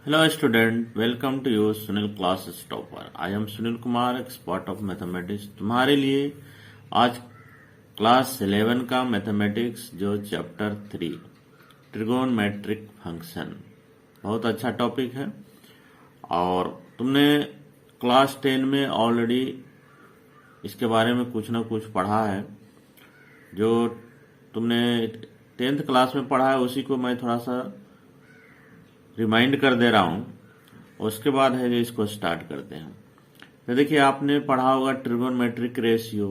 Hello student, welcome to you Sunil class topper. I am Sunil Kumar, expert of mathematics. तुम्हारे लिए आज class 11 का mathematics जो चैप्टर 3 ट्रिगोनमेट्रिक फंक्शन, बहुत अच्छा टॉपिक है। और तुमने क्लास 10 में ऑलरेडी इसके बारे में कुछ ना कुछ पढ़ा है। जो तुमने 10th क्लास में पढ़ा है उसी को मैं थोड़ा सा रिमाइंड कर दे रहा हूं। उसके बाद है जो इसको स्टार्ट करते हैं। तो देखिए, आपने पढ़ा होगा ट्रिगोनमेट्रिक रेशियो।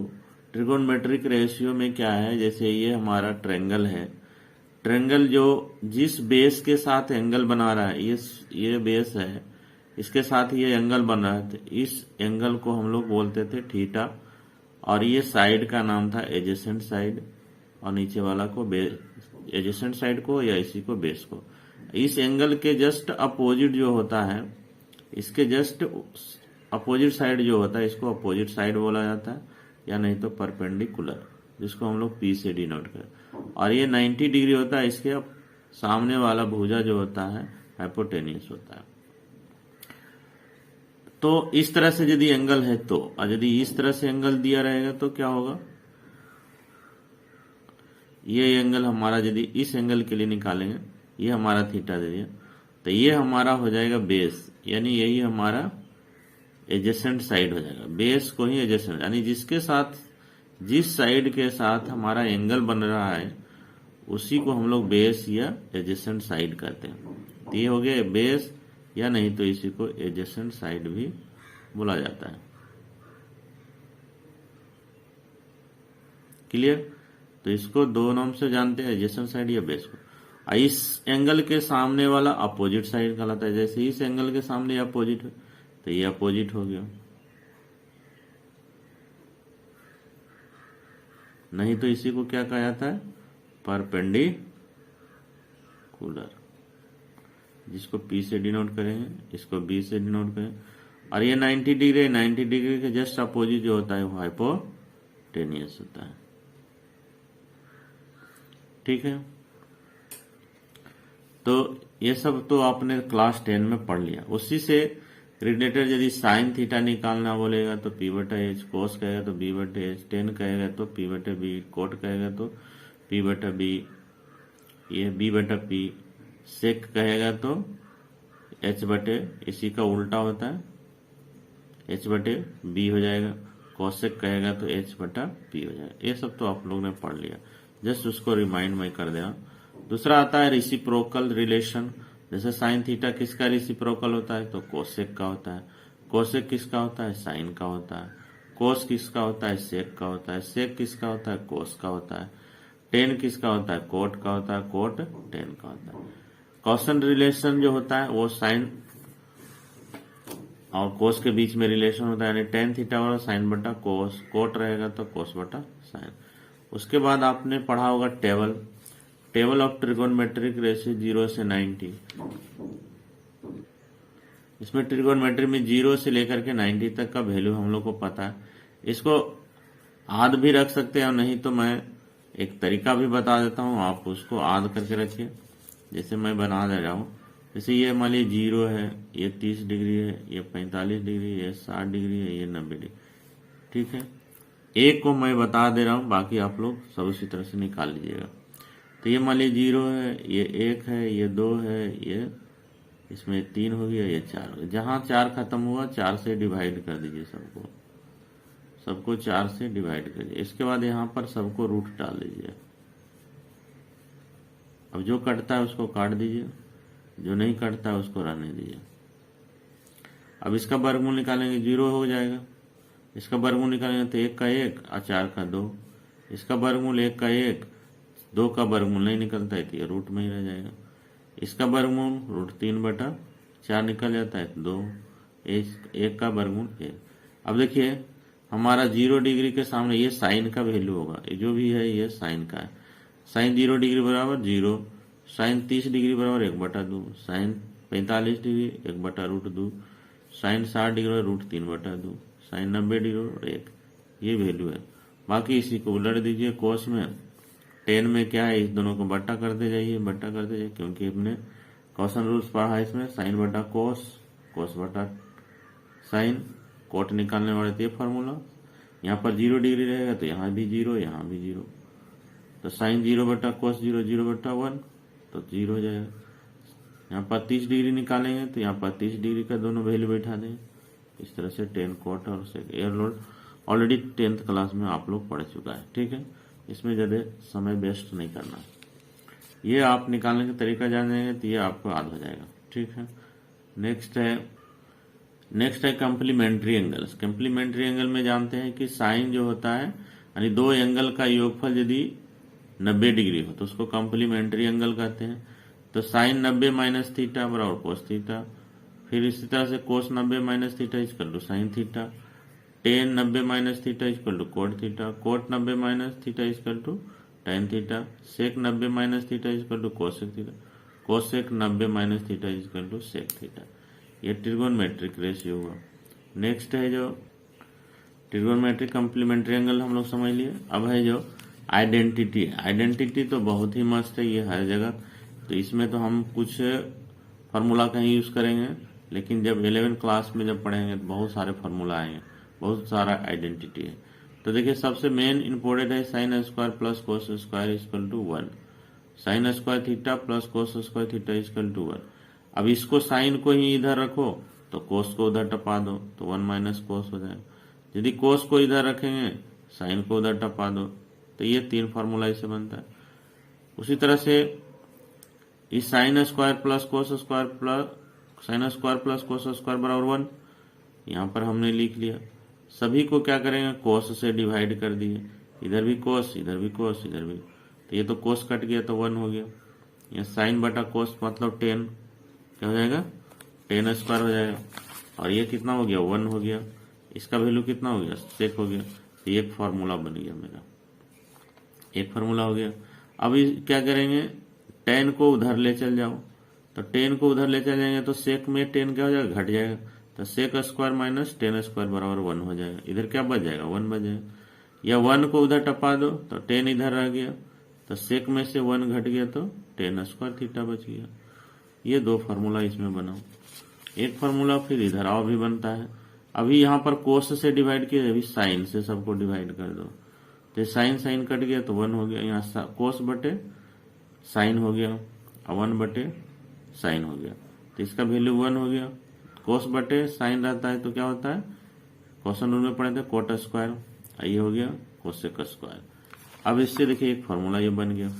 ट्रिगोनमेट्रिक रेशियो में क्या है, जैसे ये हमारा ट्रायंगल है। ट्रायंगल जो जिस बेस के साथ एंगल बना रहा है, ये बेस है, इसके साथ ये एंगल बन रहा है। इस एंगल को हम लोग बोलते थे थीटा, और ये साइड का नाम था एजेसेंट साइड, और नीचे वाला को एजेसेंट साइड को या इसी को बेस को। इस एंगल के जस्ट अपोजिट जो होता है, इसके जस्ट अपोजिट साइड जो होता है, इसको अपोजिट साइड बोला जाता है, या नहीं तो परपेंडिकुलर, जिसको हम लोग पी से डिनोट करें। और ये 90 डिग्री होता है। इसके सामने वाला भुजा जो होता है हाइपोटेनियस होता है। तो इस तरह से यदि एंगल है तो, और यदि इस तरह से एंगल दिया रहेगा तो क्या होगा, ये एंगल हमारा यदि इस एंगल के लिए निकालेंगे, ये हमारा थीटा दे दिया, तो ये हमारा हो जाएगा बेस, यानी यही हमारा एजेसेंट साइड हो जाएगा। बेस को ही एजेसेंट, यानी जिसके साथ, जिस साइड के साथ हमारा एंगल बन रहा है उसी को हम लोग बेस या एजेसेंट साइड कहते हैं। तो ये हो गया बेस, या नहीं तो इसी को एजेसेंट साइड भी बोला जाता है। क्लियर? तो इसको दो नाम से जानते हैं, एजेसेंट साइड या बेस को। इस एंगल के सामने वाला अपोजिट साइड कहलाता है। जैसे इस एंगल के सामने अपोजिट है तो ये अपोजिट हो गया, नहीं तो इसी को क्या कहा जाता है, परपेंडिकुलर, जिसको P से डिनोट करेंगे, इसको B से डिनोट करेंगे। और ये 90 डिग्री, 90 डिग्री के जस्ट अपोजिट जो होता है वो हाइपोटेनियस होता है। ठीक है, तो ये सब तो आपने क्लास 10 में पढ़ लिया। उसी से रिलेटेड यदि साइन थीटा निकालना बोलेगा तो P बटा एच, कोस कहेगा तो B बटे एच, टेन कहेगा तो P बटे बी, कोट कहेगा तो P बटा बी, ये B बटा P, सेक कहेगा तो H बटे, इसी का उल्टा होता है, H बटे B हो जाएगा। कोसेक कहेगा तो H बटा P हो जाएगा। ये सब तो आप लोग ने पढ़ लिया, जस्ट उसको रिमाइंड मैं कर दे रहा हूं। दूसरा आता है रेसिप्रोकल रिलेशन। जैसे साइन थीटा किसका रेसिप्रोकल होता है, तो कोसेक का होता है। कोसेक किसका होता है, साइन का होता है। कोस किसका होता है, सेक का होता है। सेक किसका होता है, कोस का होता है। टेन किसका होता है, कोट का होता है। कोट टेन का होता है। कॉसन रिलेशन जो होता है वो साइन और कोस के बीच में रिलेशन होता है, यानी टेन थीटा वाला साइन बटा कोस, कोट रहेगा तो कोस बटा साइन। उसके बाद आपने पढ़ा होगा टेबल ऑफ ट्रिगोनमेट्रिक रेशियो 0 से 90। इसमें ट्रिगोनमेट्री में 0 से लेकर के 90 तक का वैल्यू हम लोग को पता है। इसको आध भी रख सकते हैं, और नहीं तो मैं एक तरीका भी बता देता हूं, आप उसको आध करके रखिए। जैसे मैं बना दे रहा हूं, जैसे ये मान लीजिए 0 है, ये 30 डिग्री है, ये 45 डिग्री, ये 60 डिग्री है, ये 90 डिग्री। ठीक है, एक को मैं बता दे रहा हूं, बाकी आप लोग सब उसी तरह से निकाल लीजिएगा। तो ये मान लीजिए 0 है, ये 1 है, ये 2 है, ये इसमें 3 हो गया, ये 4 हो गया। जहां 4 खत्म हुआ 4 से डिवाइड कर दीजिए, सबको 4 से डिवाइड कर दीजिए। इसके बाद यहां पर सबको रूट डाल दीजिए। अब जो कटता है उसको काट दीजिए, जो नहीं कटता है उसको रहने दीजिए। अब इसका वर्गमूल निकालेंगे, 0 हो जाएगा। इसका वर्गमूल निकालेंगे तो 1 का 1 और 4 का 2। इसका वर्गमूल 1 का 1, 2 का वर्गमूल नहीं निकलता है तो ये रूट में ही रह जाएगा। इसका वर्गमूल रूट 3 बटा 4 निकल जाता है, 2। 1 का वर्गमूल 1। अब देखिए हमारा 0 डिग्री के सामने ये साइन का वैल्यू होगा, ये जो भी है ये साइन का है। साइन 0 डिग्री बराबर 0, साइन 30 डिग्री बराबर 1 बटा 2, साइन 45 डिग्री 1 बटा रूट 2, साइन 60 डिग्री रूट 3 बटा 2, साइन 90 डिग्री 1। ये वैल्यू है। बाकी इसी को उलट दीजिए। कोस में 10 में क्या है, इस दोनों को बट्टा करते जाइए, क्योंकि हमने कॉसन रूल्स पढ़ा है इसमें, साइन बटा कोस, कोस बटा साइन, कोट निकालने वाले थे फॉर्मूला। यहाँ पर 0 डिग्री रहेगा तो यहाँ भी 0, यहाँ भी 0, तो साइन 0 बटा कोस 0, 0 बटा 1, तो 0 हो जाएगा। यहाँ पर 30 डिग्री निकालेंगे तो यहाँ पर 30 डिग्री का दोनों वैल्यू बैठा दें। इस तरह से टेन कोट और air load already 10th class में आप लोग पढ़ चुका है, ठीक है। इसमें ज़्यादा समय वेस्ट नहीं करना है। ये आप निकालने का तरीका जानेंगे तो ये आपको याद हो जाएगा, ठीक है। नेक्स्ट है कम्प्लीमेंट्री एंगल्स। कम्प्लीमेंट्री एंगल में जानते हैं कि साइन जो होता है यानी दो एंगल का योगफल यदि 90 डिग्री हो तो उसको कम्प्लीमेंट्री एंगल कहते हैं। तो साइन 90 माइनस थीटा बराबर कोस थीटा, फिर इसी तरह से cos 90 minus theta equal to sine theta, tan 90 minus theta equal to cot theta, cot 90 minus theta equal to tan theta, sec 90 minus theta equal to cosec theta, cosec 90 minus theta equal to sec theta. ये trigonometric ratio हुआ। Next है जो trigonometric complementary angle हम लोग समझ लिए। अब है जो आइडेंटिटी। आइडेंटिटी तो बहुत ही मस्त है, ये हर जगह, तो इसमें तो हम कुछ फार्मूला का ही यूज करेंगे, लेकिन जब 11 क्लास में जब पढ़ेंगे तो बहुत सारे फार्मूला आएंगे, बहुत सारा आइडेंटिटी है। तो देखिए सबसे मेन इंपोर्टेंट है sine square plus cos square equal to 1, sine square theta plus cos square theta equal to 1। अब इसको साइन को ही इधर रखो तो कोस को उधर टपा दो तो 1 माइनस कोस हो जाएगा। यदि कोस को इधर रखेंगे साइन को उधर टपा दो, तो ये 3 फार्मूला इससे बनता है। उसी तरह से इस sign square plus cos square plus sign square plus cos square बराबर 1, यहाँ पर हमने लिख लिया। सभी को क्या करेंगे कोस से डिवाइड कर दिए, इधर भी कोस इधर भी कोस इधर भी, तो ये तो कोस कट गया तो 1 हो गया। यहाँ साइन बटा कोस मतलब 10 क्या हो जाएगा 10 स्क्वायर हो जाएगा, और ये कितना हो गया 1 हो गया। इसका वैल्यू कितना हो गया सेक हो गया, तो एक फार्मूला बन गया मेरा, एक फार्मूला हो गया। अब क्या करेंगे 10 को उधर ले चल जाओ, तो 10 को उधर ले चल जाएंगे तो सेक में 10 क्या हो जाएगा घट जाएगा, तो सेक स्क्वायर माइनस 10 स्क्वायर बराबर 1 हो जाएगा। इधर क्या बच जाएगा 1 बच जाएगा, या 1 को उधर टपा दो तो 10 इधर रह गया, तो सेक में से 1 घट गया तो 10 स्क्वायर थीटा बच गया। ये 2 फार्मूला इसमें बनाओ। एक फार्मूला फिर इधर और भी बनता है। अभी यहाँ पर कोस से डिवाइड किया, अभी साइन से सबको डिवाइड कर दो, तो साइन साइन कट गया तो 1 हो गया। यहाँ कोस बटे साइन हो गया, 1 बटे साइन हो गया, तो इसका वैल्यू 1 हो गया। कोस बटे साइन रहता है तो क्या होता है क्वेश्चन रूल में पढ़े थे कोट स्क्वायर, ये हो गया कोसेक स्क्वायर। अब इससे देखिए एक फार्मूला ये बन गया।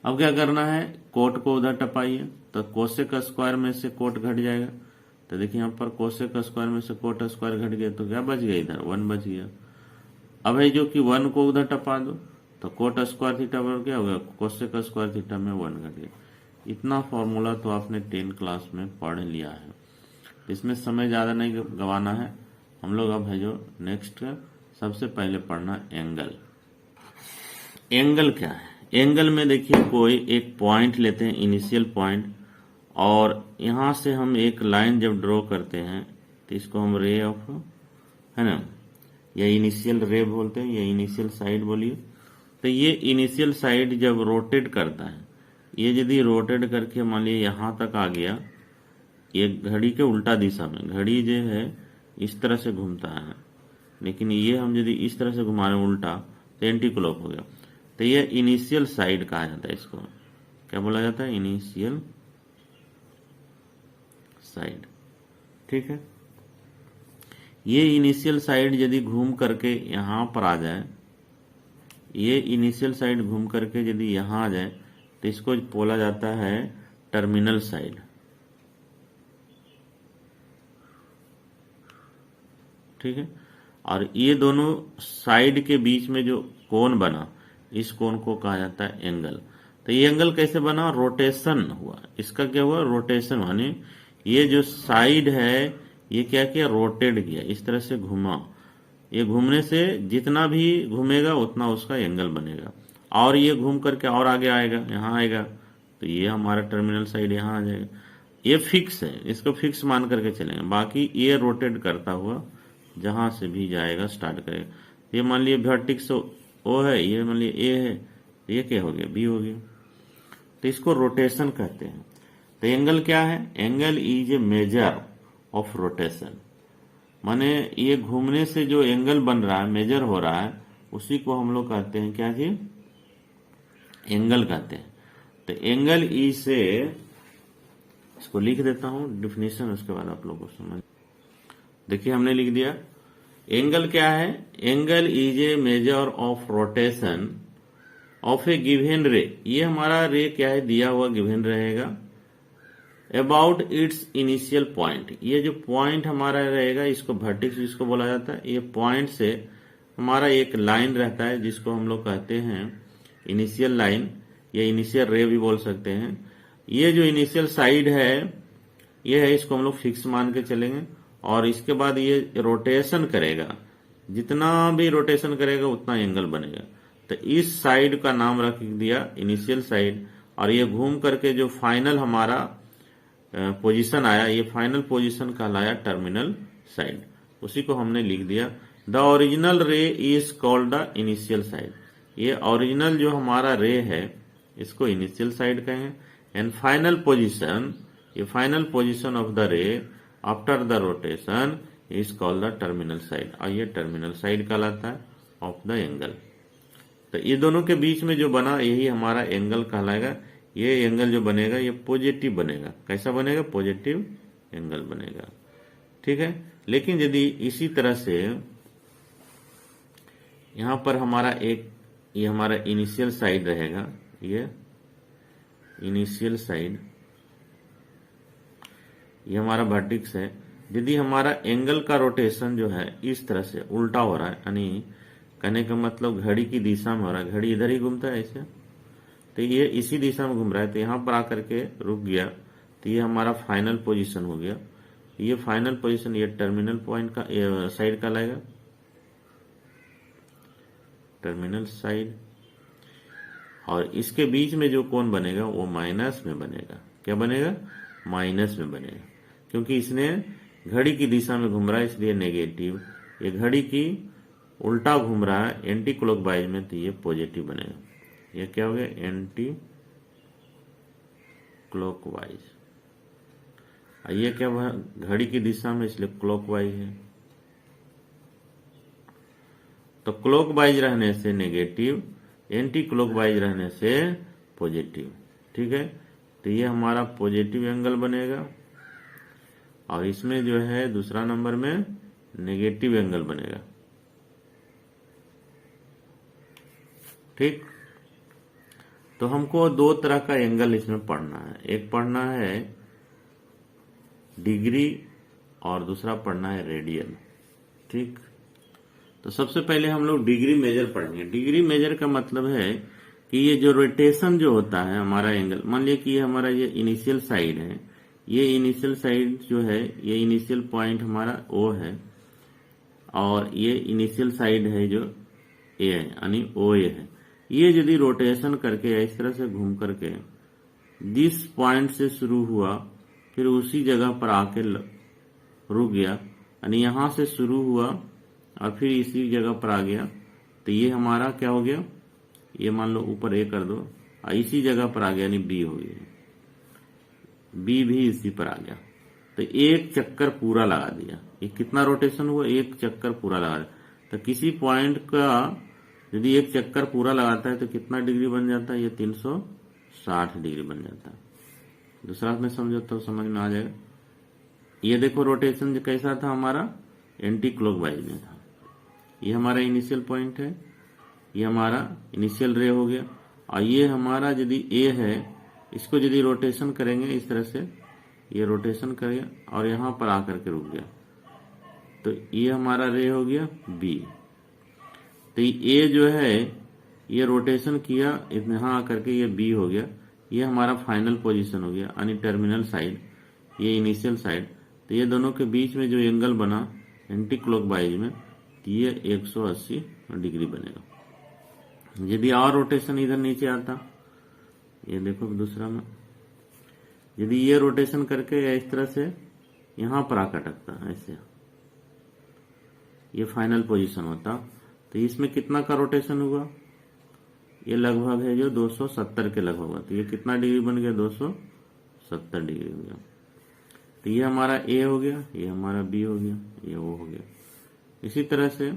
अब क्या करना है कोट को उधर टपाइए, तो कोसेक स्क्वायर में से कोट घट जाएगा, तो देखिए यहाँ पर कोसेक स्क्वायर में से कोट स्क्वायर घट गया तो क्या बच गया इधर 1 बच गया। अब है जो कि 1 को उधर टपा दो तो कोट स्क्वायर थीटा बराबर क्या हो गया कोसेक स्क्वायर थीटा में 1 घट गया। इतना फॉर्मूला तो आपने 10 क्लास में पढ़ लिया है, इसमें समय ज़्यादा नहीं गंवाना है हम लोग। अब है जो नेक्स्ट सबसे पहले पढ़ना एंगल। एंगल क्या है, एंगल में देखिए कोई एक पॉइंट लेते हैं इनिशियल पॉइंट, और यहाँ से हम एक लाइन जब ड्रॉ करते हैं तो इसको हम रे ऑफ है ना, या इनिशियल रे बोलते हैं, या इनिशियल साइड बोलिए। तो ये इनिशियल साइड जब रोटेट करता है, ये यदि रोटेट करके मान लीजिए यहाँ तक आ गया, ये घड़ी के उल्टा दिशा में, घड़ी जो है इस तरह से घूमता है, लेकिन ये हम यदि इस तरह से घुमा रहे उल्टा तो एंटी क्लॉक हो गया, तो ये इनिशियल साइड कहा जाता है। इसको क्या बोला जाता है इनिशियल साइड, ठीक है। ये इनिशियल साइड यदि घूम करके यहां पर आ जाए, ये इनिशियल साइड घूम करके यदि यहां आ जाए तो इसको बोला जाता है टर्मिनल साइड, ठीक है। और ये दोनों साइड के बीच में जो कोण बना, इस कोण को कहा जाता है एंगल। तो ये एंगल कैसे बना, रोटेशन हुआ, इसका क्या हुआ रोटेशन, माने ये जो साइड है ये क्या किया रोटेट किया, इस तरह से घुमा, ये घूमने से जितना भी घूमेगा उतना उसका एंगल बनेगा, और ये घूम करके और आगे आएगा यहाँ आएगा तो ये हमारा टर्मिनल साइड यहाँ आ जाएगा। ये फिक्स है, इसको फिक्स मान करके चलेंगे, बाकी ये रोटेट करता हुआ जहां से भी जाएगा स्टार्ट करेगा। ये मान लिए वर्टेक्स ओ है, ये मान लिए ए है, ये क्या हो गया बी हो गया, तो इसको रोटेशन कहते हैं। तो एंगल क्या है? Angle is a measure of rotation, माने ये घूमने से जो एंगल बन रहा है, मेजर हो रहा है, उसी को हम लोग कहते हैं क्या जी? एंगल कहते हैं। तो एंगल ई से, इसको लिख देता हूं डिफिनेशन, उसके बाद आप लोगों को समझ। देखिए हमने लिख दिया, एंगल क्या है? Angle is a measure of rotation of A given रे। ये हमारा रे क्या है? दिया हुआ गिवन रहेगा। अबाउट इट्स इनिशियल पॉइंट, ये जो पॉइंट हमारा रहेगा, इसको वर्टेक्स जिसको बोला जाता है। ये पॉइंट से हमारा एक लाइन रहता है जिसको हम लोग कहते हैं इनिशियल लाइन या इनिशियल रे भी बोल सकते हैं। ये जो इनिशियल साइड है ये है, इसको हम लोग फिक्स मान के चलेंगे। और इसके बाद ये रोटेशन करेगा, जितना भी रोटेशन करेगा उतना एंगल बनेगा। तो इस साइड का नाम रख दिया इनिशियल साइड, और ये घूम करके जो फाइनल हमारा पोजीशन आया, ये फाइनल पोजीशन कहलाया टर्मिनल साइड। उसी को हमने लिख दिया, द ओरिजिनल रे is called the initial side. ये ओरिजिनल जो हमारा रे है इसको इनिशियल साइड कहेंगे। एंड फाइनल पोजीशन, ये फाइनल पोजीशन ऑफ द रे after the rotation is called the terminal side, और ये टर्मिनल साइड कहलाता है ऑफ द एंगल। तो ये दोनों के बीच में जो बना यही हमारा एंगल कहलाएगा। ये एंगल जो बनेगा ये पॉजिटिव बनेगा। कैसा बनेगा? पॉजिटिव एंगल बनेगा, ठीक है। लेकिन यदि इसी तरह से यहां पर हमारा एक, ये हमारा इनिशियल साइड रहेगा, ये इनिशियल साइड, ये हमारा वर्टेक्स है। यदि हमारा एंगल का रोटेशन जो है इस तरह से उल्टा हो रहा है, यानी कहने का मतलब घड़ी की दिशा में हो रहा है, घड़ी इधर ही घूमता है ऐसे, तो ये इसी दिशा में घूम रहा है, तो यहां पर आकर के रुक गया, तो ये हमारा फाइनल पोजीशन हो गया। ये फाइनल पोजीशन, ये टर्मिनल पॉइंट का साइड का लाएगा, टर्मिनल साइड। और इसके बीच में जो कोण बनेगा वो माइनस में बनेगा। क्या बनेगा? माइनस में बनेगा, क्योंकि इसने घड़ी की दिशा में घूम रहा है इसलिए नेगेटिव। ये घड़ी की उल्टा घूम रहा है एंटी क्लॉकवाइज में, तो ये पॉजिटिव बनेगा। ये क्या हो गया? Anti clockwise. ये क्या हुआ? घड़ी की दिशा में, इसलिए क्लॉकवाइज है। तो क्लॉकवाइज रहने से नेगेटिव, एंटी क्लॉकवाइज रहने से पॉजिटिव, ठीक है। तो ये हमारा पॉजिटिव एंगल बनेगा, और इसमें जो है दूसरा नंबर में नेगेटिव एंगल बनेगा, ठीक। तो हमको दो तरह का एंगल इसमें पढ़ना है, एक पढ़ना है डिग्री और दूसरा पढ़ना है रेडियन, ठीक। तो सबसे पहले हम लोग डिग्री मेजर पढ़ेंगे। डिग्री मेजर का मतलब है कि ये जो रोटेशन जो होता है हमारा एंगल, मान लिया कि ये हमारा ये इनिशियल साइड है, ये इनिशियल साइड जो है, ये इनिशियल पॉइंट हमारा ओ है, और ये इनिशियल साइड है जो ए है, यानी ओ ए है। ये यदि रोटेशन करके इस तरह से घूम करके जिस पॉइंट से शुरू हुआ फिर उसी जगह पर आके रुक गया, यानी यहां से शुरू हुआ और फिर इसी जगह पर आ गया, तो ये हमारा क्या हो गया? ये मान लो ऊपर ए कर दो, और इसी जगह पर आ गया, यानी बी हो गया, बी भी इसी पर आ गया। तो एक चक्कर पूरा लगा दिया। ये कितना रोटेशन हुआ? एक चक्कर पूरा लगा दिया। तो किसी पॉइंट का यदि एक चक्कर पूरा लगाता है तो कितना डिग्री बन जाता है? ये 360 डिग्री बन जाता है। दूसरा में समझो तो समझ में आ जाएगा। ये देखो रोटेशन कैसा था हमारा? एंटी क्लॉकवाइज में था। ये हमारा इनिशियल पॉइंट है, ये हमारा इनिशियल रे हो गया, और ये हमारा यदि ए है, इसको यदि रोटेशन करेंगे इस तरह से, ये रोटेशन करेगा और यहां पर आकर के रुक गया, तो ये हमारा रे हो गया बी। तो ये जो है ये रोटेशन किया, यहां आकर के ये बी हो गया, ये हमारा फाइनल पोजीशन हो गया, यानी टर्मिनल साइड, ये इनिशियल साइड। तो ये दोनों के बीच में जो एंगल बना एंटी क्लॉकवाइज में, तो ये 180 डिग्री बनेगा। यदि और रोटेशन इधर नीचे आता, ये देखो दूसरा में, यदि ये रोटेशन करके इस तरह से यहां पर आकर अटकता ऐसे, ये फाइनल पोजीशन होता, तो इसमें कितना का रोटेशन हुआ? ये लगभग है जो 270 के लगभग हुआ। तो ये कितना डिग्री बन गया? 70 डिग्री हो गया। तो ये हमारा ए हो गया, ये हमारा बी हो गया, ये ओ हो गया। इसी तरह से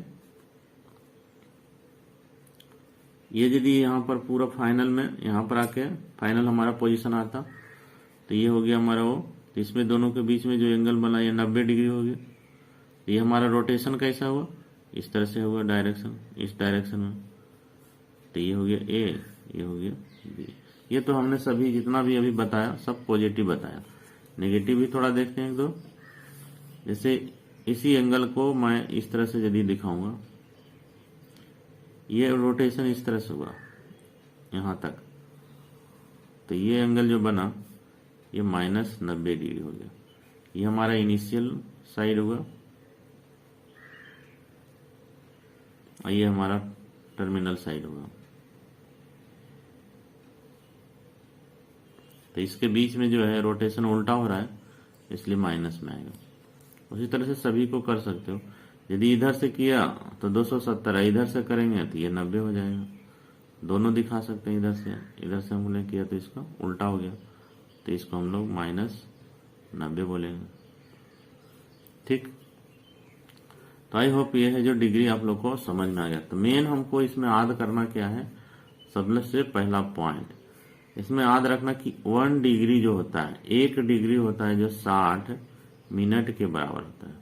ये यदि यहाँ पर पूरा फाइनल में यहाँ पर आके फाइनल हमारा पोजीशन आता तो ये हो गया हमारा ओ। तो इसमें दोनों के बीच में जो एंगल बना ये 90 डिग्री हो गया। ये हमारा रोटेशन कैसा हुआ, इस तरह से हुआ डायरेक्शन, इस डायरेक्शन में। तो ये हो गया ए, ये हो गया बी। ये तो हमने सभी जितना भी अभी बताया सब पॉजिटिव बताया। नेगेटिव भी थोड़ा देखते हैं एक दो। जैसे इसी एंगल को मैं इस तरह से यदि दिखाऊंगा, ये रोटेशन इस तरह से हुआ यहां तक, तो ये एंगल जो बना ये -90 डिग्री हो गया। ये हमारा इनिशियल साइड हुआ और ये हमारा टर्मिनल साइड हुआ। तो इसके बीच में जो है रोटेशन उल्टा हो रहा है, इसलिए माइनस में आएगा। उसी तरह से सभी को कर सकते हो। यदि इधर से किया तो 270 है, इधर से करेंगे तो ये 90 हो जाएगा। दोनों दिखा सकते हैं। इधर से हमने किया तो इसका उल्टा हो गया, तो इसको हम लोग -90 बोलेंगे। ठीक। तो आई होप ये है जो डिग्री आप लोग को समझ में आ गया। तो मेन हमको इसमें याद करना क्या है, सबसे पहला पॉइंट इसमें याद रखना कि 1 डिग्री जो होता है, 1 डिग्री होता है जो 60 मिनट के बराबर होता है।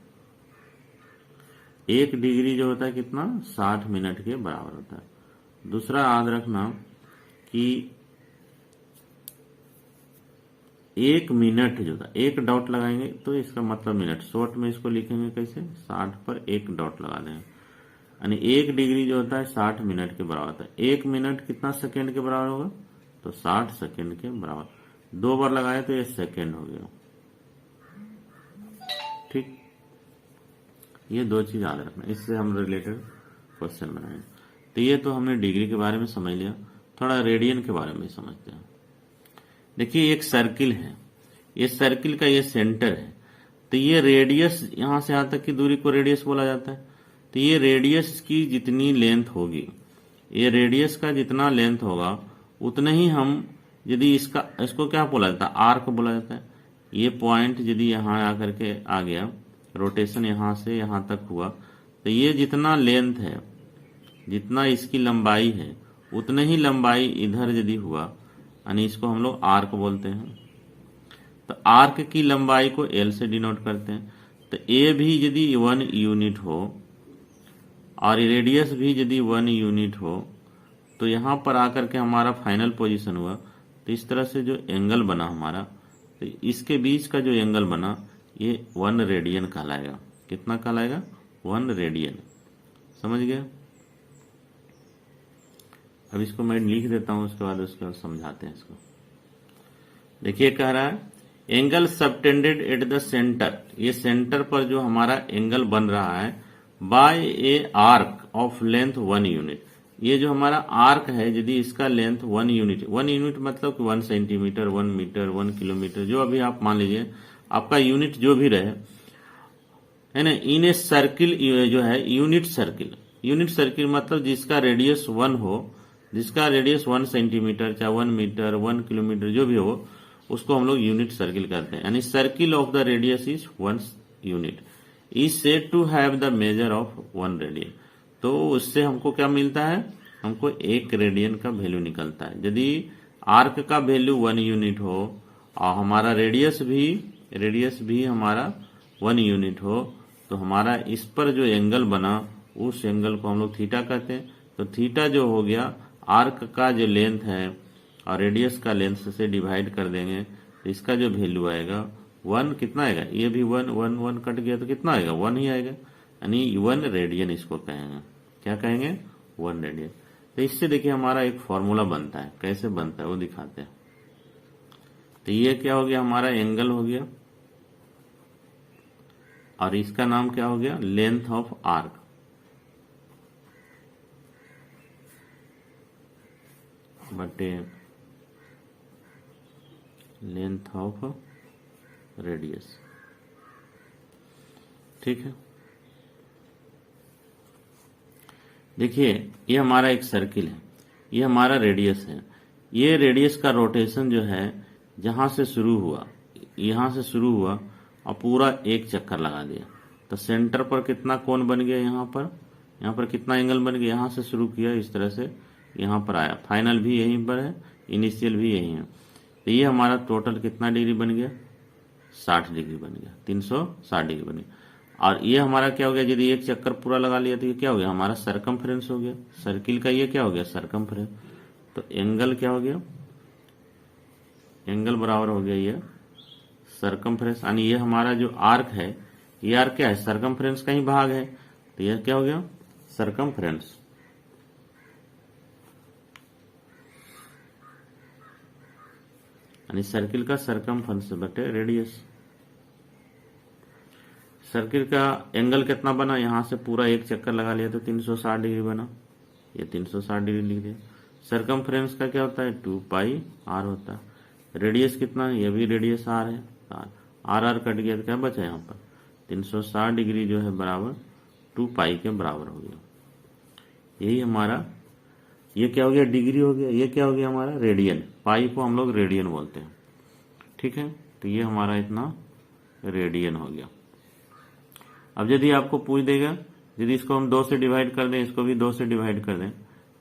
1 डिग्री जो होता है कितना, 60 मिनट के बराबर होता है। दूसरा याद रखना कि 1 मिनट जो था, 1 डॉट लगाएंगे तो इसका मतलब मिनट। शॉर्ट में इसको लिखेंगे कैसे, 60 पर 1 डॉट लगा देंगे, यानी 1 डिग्री जो होता है 60 मिनट के बराबर होता है। 1 मिनट कितना सेकेंड के बराबर होगा, तो 60 सेकेंड के बराबर। 2 बार लगाए तो ये सेकेंड हो गया। ठीक। ये 2 चीज याद रखना, इससे हम रिलेटेड क्वेश्चन बनाएंगे। तो ये तो हमने डिग्री के बारे में समझ लिया। थोड़ा रेडियन के बारे में समझते हैं। देखिए एक सर्किल है, ये सर्किल का ये सेंटर है। तो ये रेडियस, यहां से यहां तक की दूरी को रेडियस बोला जाता है। तो ये रेडियस की जितनी लेंथ होगी, ये रेडियस का जितना लेंथ होगा उतने ही हम, यदि इसको क्या बोला जाता है, आर्क बोला जाता है। ये पॉइंट यदि यहाँ आकर के आ गया, रोटेशन यहां से यहां तक हुआ, तो ये जितना लेंथ है, जितना इसकी लंबाई है, उतने ही लंबाई इधर यदि हुआ, यानी इसको हम लोग आर्क बोलते हैं। तो आर्क की लंबाई को एल से डिनोट करते हैं। तो ए भी यदि 1 यूनिट हो और रेडियस भी यदि 1 यूनिट हो, तो यहां पर आकर के हमारा फाइनल पोजीशन हुआ। तो इस तरह से जो एंगल बना हमारा, तो इसके बीच का जो एंगल बना ये 1 रेडियन कहलाएगा। कितना कहलाएगा, 1 रेडियन। समझ गया। अब इसको मैं लिख देता हूं, उसके बाद समझाते हैं इसको। देखिए कह रहा है angle subtended at the centre, ये सेंटर पर जो हमारा एंगल बन रहा है, by a arc of length 1 unit. ये जो हमारा आर्क है, यदि इसका लेंथ 1 यूनिट, 1 यूनिट मतलब कि 1 सेंटीमीटर, 1 मीटर, 1 किलोमीटर, जो अभी आप मान लीजिए आपका यूनिट जो भी रहे, है ना। इन ए सर्किल जो है यूनिट सर्किल, यूनिट सर्किल मतलब जिसका रेडियस 1 हो, जिसका रेडियस 1 सेंटीमीटर, चाहे 1 मीटर, 1 किलोमीटर जो भी हो, उसको हम लोग यूनिट सर्किल कहते हैं। यानी circle of the radius is 1 unit is said to have the measure of 1 radian. तो उससे हमको क्या मिलता है, हमको 1 रेडियन का वैल्यू निकलता है। यदि आर्क का वैल्यू 1 यूनिट हो और हमारा रेडियस भी हमारा 1 यूनिट हो, तो हमारा इस पर जो एंगल बना उस एंगल को हम लोग थीटा कहते हैं। तो थीटा जो हो गया आर्क का जो लेंथ है और रेडियस का लेंथ से डिवाइड कर देंगे, तो इसका जो वैल्यू आएगा 1, कितना आएगा, ये भी 1 कट गया तो कितना आएगा, 1 ही आएगा। यानी 1 रेडियन इसको कहेंगे। क्या कहेंगे, 1 रेडियन। तो इससे देखिए हमारा एक फॉर्मूला बनता है, कैसे बनता है वो दिखाते हैं। तो ये क्या हो गया, हमारा एंगल हो गया और इसका नाम क्या हो गया, लेंथ ऑफ आर्क। बटे लेंथ ऑफ रेडियस। ठीक है। देखिए ये हमारा एक सर्किल है, ये हमारा रेडियस है। ये रेडियस का रोटेशन जो है जहां से शुरू हुआ, यहां से शुरू हुआ और पूरा एक चक्कर लगा दिया, तो सेंटर पर कितना कोण बन गया, यहाँ पर कितना एंगल बन गया, यहां से शुरू किया इस तरह से यहां पर आया, फाइनल भी यहीं पर है, इनिशियल भी यहीं है, तो ये हमारा टोटल कितना डिग्री बन गया, 60 डिग्री बन गया, 360 डिग्री बन गया। और ये हमारा क्या हो गया, यदि एक चक्कर पूरा लगा लिया तो ये क्या हो गया, हमारा सरकमफ्रेंस हो गया, सर्किल का ये क्या हो गया, सरकमफ्रेंस। तो एंगल क्या हो गया, एंगल बराबर हो गया ये सरकमफ्रेंस, यानी ये हमारा जो आर्क है, ये आर्क क्या है, सरकमफ्रेंस का ही भाग है, तो ये क्या हो गया, सरकमफ्रेंस। यानी सर्किल का सरकमफ्रेंस बटे रेडियस। सर्किल का एंगल कितना बना, यहां से पूरा एक चक्कर लगा लिया तो 360 डिग्री बना, ये 360 डिग्री लिख दिया। सरकमफ्रेंस का क्या होता है, 2 पाई आर होता है। रेडियस कितना है, ये भी रेडियस आर है, आर आर कट गया तो क्या बचा यहाँ पर, 360 डिग्री जो है बराबर 2 पाई के बराबर हो गया। यही हमारा, ये क्या हो गया, डिग्री हो गया, ये क्या हो गया हमारा रेडियन, पाई को हम लोग रेडियन बोलते हैं, ठीक है। तो ये हमारा इतना रेडियन हो गया। अब यदि आपको पूछ देगा, यदि इसको हम 2 से डिवाइड कर दें, इसको भी 2 से डिवाइड कर दें,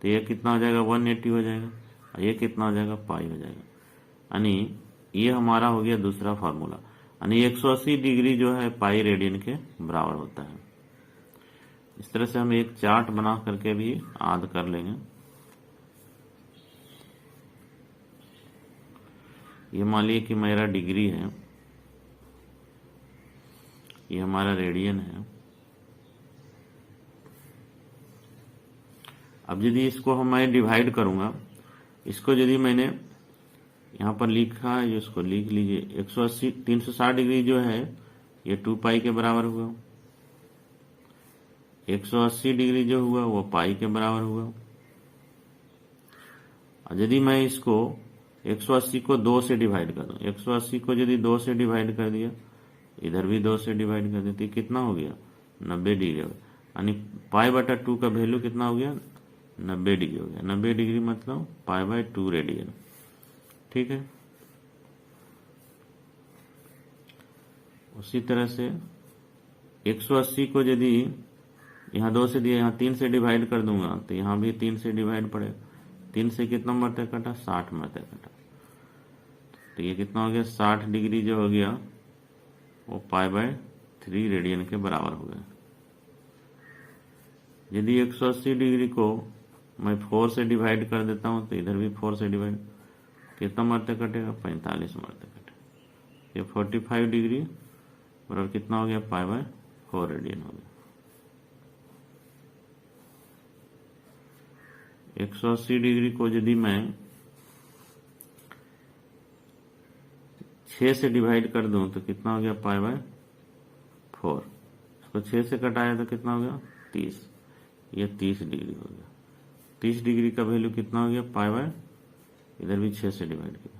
तो ये कितना हो जाएगा, 180 हो जाएगा, और ये कितना हो जाएगा, पाई हो जाएगा। यानी ये हमारा हो गया दूसरा फार्मूला, यानी 180 डिग्री जो है पाई रेडियन के बराबर होता है। इस तरह से हम एक चार्ट बना करके भी याद कर लेंगे। ये मान लीजिए कि मेरा डिग्री है, ये हमारा रेडियन है। अब यदि इसको मैं डिवाइड करूंगा, इसको यदि मैंने यहां पर लिखा है, इसको लिख लीजिए, 180 360 डिग्री जो है ये 2 पाई के बराबर हुआ, 180 डिग्री जो हुआ वो पाई के बराबर हुआ। और यदि मैं इसको 180 को 2 से डिवाइड कर दूं, 180 को यदि 2 से डिवाइड कर दिया, इधर भी 2 से डिवाइड कर देती, कितना हो गया, 90 डिग्री हो गया। यानी पाई बटा 2 का वैल्यू कितना हो गया, 90 डिग्री हो गया। 90 डिग्री मतलब पाई बाय 2 रेडियन, ठीक है। उसी तरह से 180 को यदि यहाँ 2 से दिया, यहाँ 3 से डिवाइड कर दूंगा, तो यहाँ भी 3 से डिवाइड पड़ेगा, 3 से कितना मरते कटा, 60 मरते कटा, तो ये कितना हो गया, 60 डिग्री जो हो गया वो पाई बाय 3 रेडियन के बराबर हो गया। यदि 180 डिग्री को मैं 4 से डिवाइड कर देता हूं, तो इधर भी 4 से डिवाइड, कितना मरते कटेगा, 45 मरते कटेगा। ये 45 डिग्री बराबर कितना हो गया, पाई बाय 4 रेडियन हो गया। 180 डिग्री को यदि मैं 6 से डिवाइड कर दूं, तो कितना हो गया, पाई बाय 4। इसको 6 से कटाया तो कितना हो गया, 30, ये 30 डिग्री हो गया। 30 डिग्री का वैल्यू कितना हो गया, पाई बाय, इधर भी 6 से डिवाइड किया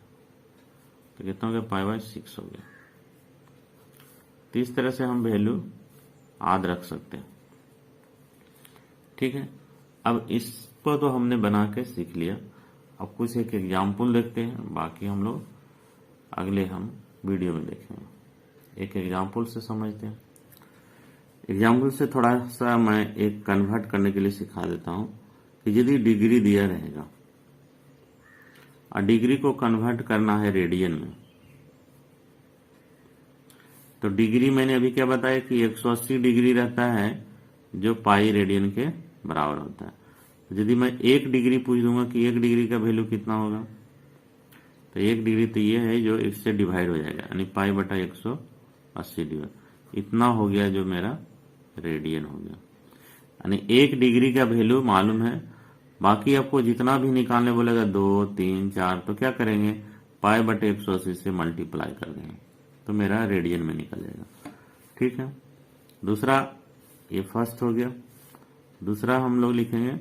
तो कितना हो गया, पाई बाय 6 हो गया। तो इस तरह से हम वैल्यू याद रख सकते हैं, ठीक है। अब इसको तो हमने बना के सीख लिया, अब कुछ एक एग्जाम्पल देखते हैं, बाकी हम लोग अगले हम वीडियो में देखेंगे। एक एग्जाम्पल से समझते हैं। एग्जाम्पल से थोड़ा सा मैं एक कन्वर्ट करने के लिए सिखा देता हूं कि यदि डिग्री दिया रहेगा और डिग्री को कन्वर्ट करना है रेडियन में, तो डिग्री मैंने अभी क्या बताया कि 180 डिग्री रहता है जो पाई रेडियन के बराबर होता है। यदि मैं 1 डिग्री पूछ दूंगा कि 1 डिग्री का वैल्यू कितना होगा, तो 1 डिग्री तो ये है जो इससे डिवाइड हो जाएगा, यानी पाई बटा 180 डिवाइड, इतना हो गया जो मेरा रेडियन हो गया। यानी 1 डिग्री का वैल्यू मालूम है, बाकी आपको जितना भी निकालने बोलेगा 2, 3, 4, तो क्या करेंगे, पाई बटे 180 से मल्टीप्लाई कर देंगे तो मेरा रेडियन में निकल जाएगा, ठीक है। दूसरा, ये फर्स्ट हो गया। दूसरा हम लोग लिखेंगे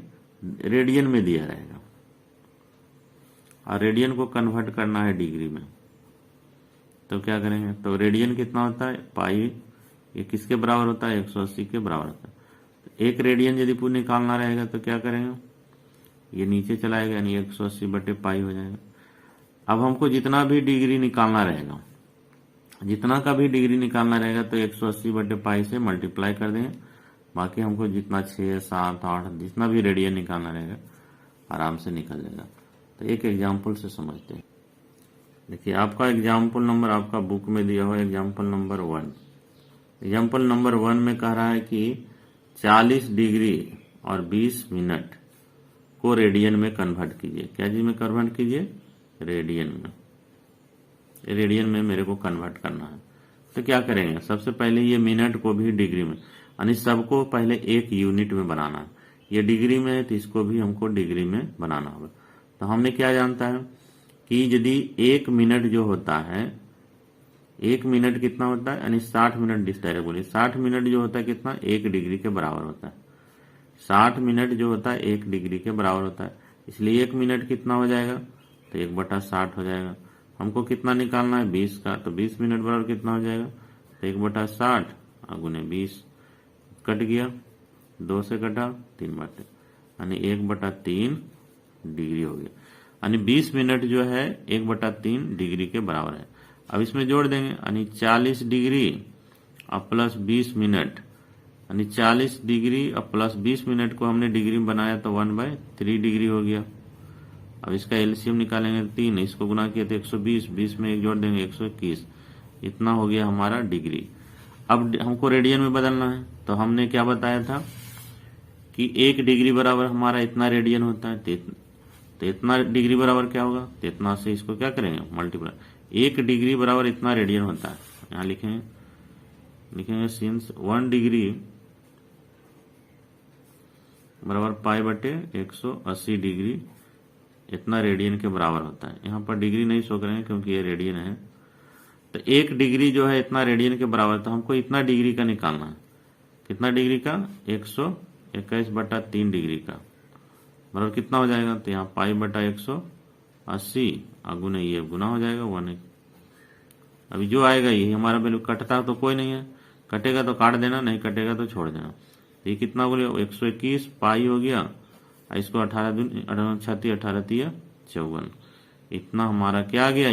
रेडियन में दिया रहेगा और रेडियन को कन्वर्ट करना है डिग्री में, तो क्या करेंगे, तो रेडियन कितना होता है, पाई, ये किसके बराबर होता है, 180 के बराबर होता है। तो 1 रेडियन यदि पूरा निकालना रहेगा तो क्या करेंगे, ये नीचे चलाएगा, यानी 180 बटे पाई हो जाएगा। अब हमको जितना भी डिग्री निकालना रहेगा, जितना का भी डिग्री निकालना रहेगा तो 180/π से मल्टीप्लाई कर देंगे। बाकी हमको जितना 6, 7, 8 जितना भी रेडियन निकालना रहेगा आराम से निकल जाएगा। तो एक एग्जाम्पल से समझते हैं। देखिए आपका एग्जाम्पल नंबर आपका बुक में दिया हुआ एग्जाम्पल नंबर 1। एग्जाम्पल नंबर 1 में कह रहा है कि 40 डिग्री और 20 मिनट को रेडियन में कन्वर्ट कीजिए। क्या चीज में कन्वर्ट कीजिए? रेडियन में। रेडियन में मेरे को कन्वर्ट करना है। तो क्या करेंगे? सबसे पहले ये मिनट को भी डिग्री में, यानी सबको पहले एक यूनिट में बनाना है। ये डिग्री में है तो इसको भी हमको डिग्री में बनाना होगा। तो हमने क्या जानता है कि यदि 1 मिनट जो होता है, 1 मिनट कितना होता है? यानी 60 मिनट डिस्टायरे बोलिए। 60 मिनट जो होता है कितना? 1 डिग्री के बराबर होता है। 60 मिनट जो होता है 1 डिग्री के बराबर होता है। इसलिए 1 मिनट कितना हो जाएगा? तो 1/60 हो जाएगा। हमको कितना निकालना है? 20 का। तो 20 मिनट बराबर कितना हो जाएगा? तो 1/60 गुने 20 कट गया, 2 से कटा 3 बाटे, यानी 1/3 डिग्री हो गया। यानी 20 मिनट जो है 1/3 डिग्री के बराबर है। अब इसमें जोड़ देंगे, यानी 40 डिग्री और प्लस 20 मिनट, यानी 40 डिग्री और प्लस 20 मिनट को हमने डिग्री में बनाया तो 1/3 डिग्री हो गया। अब इसका एलसीएम निकालेंगे 3, इसको गुना किया तो 120, 20 में एक जोड़ देंगे 121, इतना हो गया हमारा डिग्री। अब हमको रेडियन में बदलना है। तो हमने क्या बताया था कि 1 डिग्री बराबर हमारा इतना रेडियन होता है। तो इतना डिग्री बराबर क्या होगा? तो इतना से इसको क्या करेंगे? मल्टीप्लाई। 1 डिग्री बराबर इतना रेडियन होता है। यहाँ लिखेंगे सिंस 1 डिग्री बराबर π/180 डिग्री इतना रेडियन के बराबर होता है। यहाँ पर डिग्री नहीं शो करेंगे क्योंकि ये रेडियन है। तो 1 डिग्री जो है इतना रेडियन के बराबर, तो हमको इतना डिग्री का निकालना है। कितना डिग्री का? 121/3 डिग्री का बराबर कितना हो जाएगा? तो यहाँ π/180 गुने ये गुना हो जाएगा 1। अभी जो आएगा ये हमारा वैल्यू। कटता तो कोई नहीं है, कटेगा तो काट देना, नहीं कटेगा तो छोड़ देना। ये कितना बोले? 121 पाई हो गया, इसको 18 दूनी 36, 18 तिया 54, इतना हमारा क्या आ गया?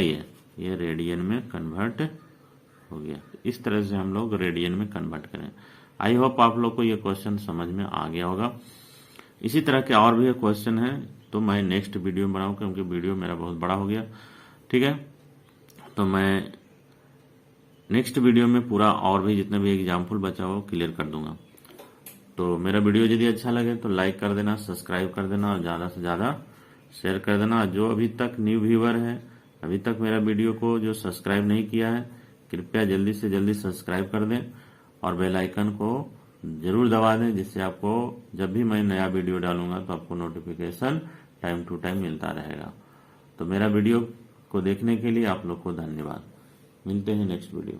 ये रेडियन में कन्वर्ट हो गया। इस तरह से हम लोग रेडियन में कन्वर्ट करें। आई होप आप लोग को ये क्वेश्चन समझ में आ गया होगा। इसी तरह के और भी क्वेश्चन है तो मैं नेक्स्ट वीडियो में बनाऊंगा, क्योंकि वीडियो मेरा बहुत बड़ा हो गया। ठीक है, तो मैं नेक्स्ट वीडियो में पूरा और भी जितने भी एग्जाम्पल बचा हो क्लियर कर दूंगा। तो मेरा वीडियो यदि अच्छा लगे तो लाइक कर देना, सब्सक्राइब कर देना और ज़्यादा से ज़्यादा शेयर कर देना। जो अभी तक न्यू व्यूअर है, अभी तक मेरा वीडियो को जो सब्सक्राइब नहीं किया है, कृपया जल्दी से जल्दी सब्सक्राइब कर दें और बेल आइकन को जरूर दबा दें, जिससे आपको जब भी मैं नया वीडियो डालूंगा तो आपको नोटिफिकेशन टाइम टू टाइम मिलता रहेगा। तो मेरा वीडियो को देखने के लिए आप लोग को धन्यवाद। मिलते हैं नेक्स्ट वीडियो।